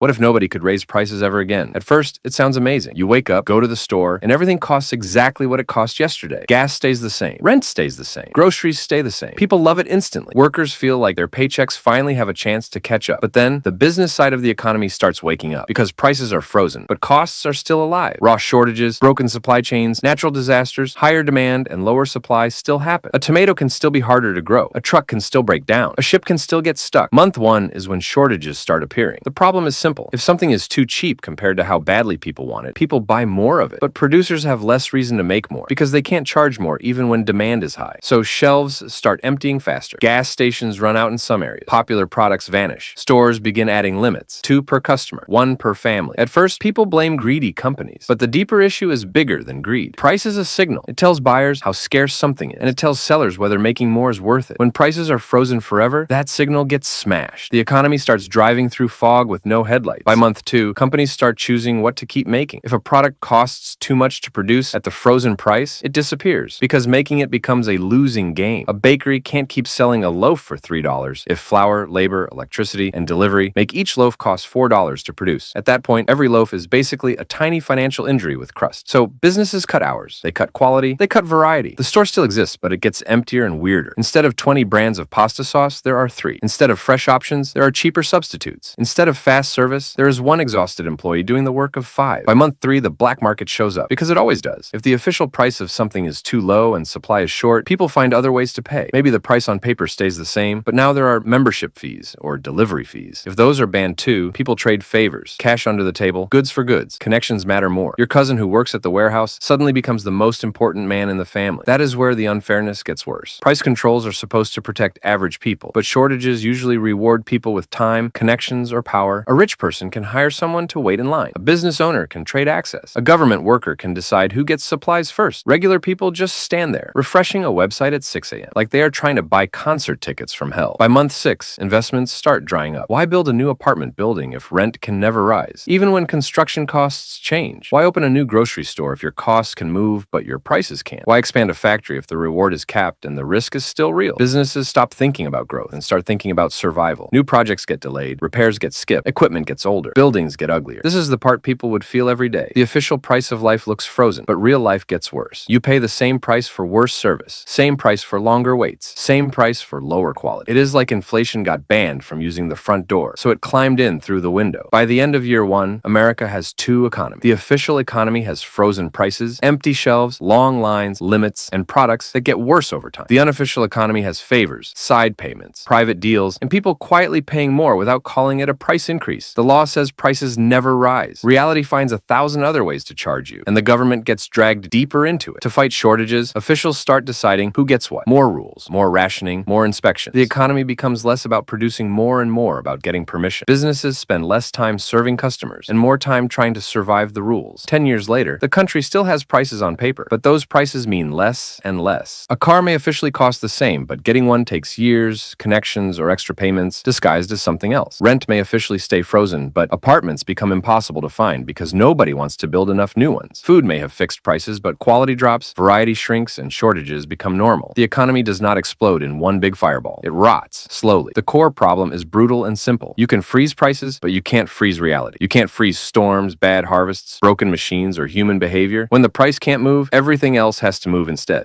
What if nobody could raise prices ever again? At first, it sounds amazing. You wake up, go to the store, and everything costs exactly what it cost yesterday. Gas stays the same. Rent stays the same. Groceries stay the same. People love it instantly. Workers feel like their paychecks finally have a chance to catch up. But then, the business side of the economy starts waking up because prices are frozen, but costs are still alive. Raw shortages, broken supply chains, natural disasters, higher demand, and lower supply still happen. A tomato can still be harder to grow. A truck can still break down. A ship can still get stuck. Month one is when shortages start appearing. The problem is simple. If something is too cheap compared to how badly people want it, people buy more of it. But producers have less reason to make more because they can't charge more even when demand is high. So shelves start emptying faster. Gas stations run out in some areas. Popular products vanish. Stores begin adding limits. 2 per customer, 1 per family. At first, people blame greedy companies. But the deeper issue is bigger than greed. Price is a signal. It tells buyers how scarce something is, and it tells sellers whether making more is worth it. When prices are frozen forever, that signal gets smashed. The economy starts driving through fog with no headlights. By month 2, companies start choosing what to keep making. If a product costs too much to produce at the frozen price, it disappears because making it becomes a losing game. A bakery can't keep selling a loaf for $3 if flour, labor, electricity, and delivery make each loaf cost $4 to produce. At that point, every loaf is basically a tiny financial injury with crust. So businesses cut hours, they cut quality, they cut variety. The store still exists, but it gets emptier and weirder. Instead of 20 brands of pasta sauce, there are 3. Instead of fresh options, there are cheaper substitutes. Instead of fast service, there is one exhausted employee doing the work of 5. By month 3, the black market shows up, because it always does. If the official price of something is too low and supply is short, people find other ways to pay. Maybe the price on paper stays the same, but now there are membership fees or delivery fees. If those are banned too, people trade favors, cash under the table, goods for goods. Connections matter more. Your cousin who works at the warehouse suddenly becomes the most important man in the family. That is where the unfairness gets worse. Price controls are supposed to protect average people, but shortages usually reward people with time, connections, or power. A rich person can hire someone to wait in line. A business owner can trade access. A government worker can decide who gets supplies first. Regular people just stand there, refreshing a website at 6 a.m. like they are trying to buy concert tickets from hell. By month 6, investments start drying up. Why build a new apartment building if rent can never rise? Even when construction costs change. Why open a new grocery store if your costs can move but your prices can't? Why expand a factory if the reward is capped and the risk is still real? Businesses stop thinking about growth and start thinking about survival. New projects get delayed, repairs get skipped, equipment gets older, buildings get uglier. This is the part people would feel every day. The official price of life looks frozen, but real life gets worse. You pay the same price for worse service, same price for longer waits, same price for lower quality. It is like inflation got banned from using the front door, so it climbed in through the window. By the end of year 1, America has 2 economies. The official economy has frozen prices, empty shelves, long lines, limits, and products that get worse over time. The unofficial economy has favors, side payments, private deals, and people quietly paying more without calling it a price increase. The law says prices never rise. Reality finds 1,000 other ways to charge you, and the government gets dragged deeper into it. To fight shortages, officials start deciding who gets what. More rules, more rationing, more inspections. The economy becomes less about producing more and more about getting permission. Businesses spend less time serving customers and more time trying to survive the rules. 10 years later, the country still has prices on paper, but those prices mean less and less. A car may officially cost the same, but getting one takes years, connections, or extra payments disguised as something else. Rent may officially stay frozen, but apartments become impossible to find because nobody wants to build enough new ones. Food may have fixed prices, but quality drops, variety shrinks, and shortages become normal. The economy does not explode in one big fireball. It rots slowly. The core problem is brutal and simple. You can freeze prices, but you can't freeze reality. You can't freeze storms, bad harvests, broken machines, or human behavior. When the price can't move, everything else has to move instead.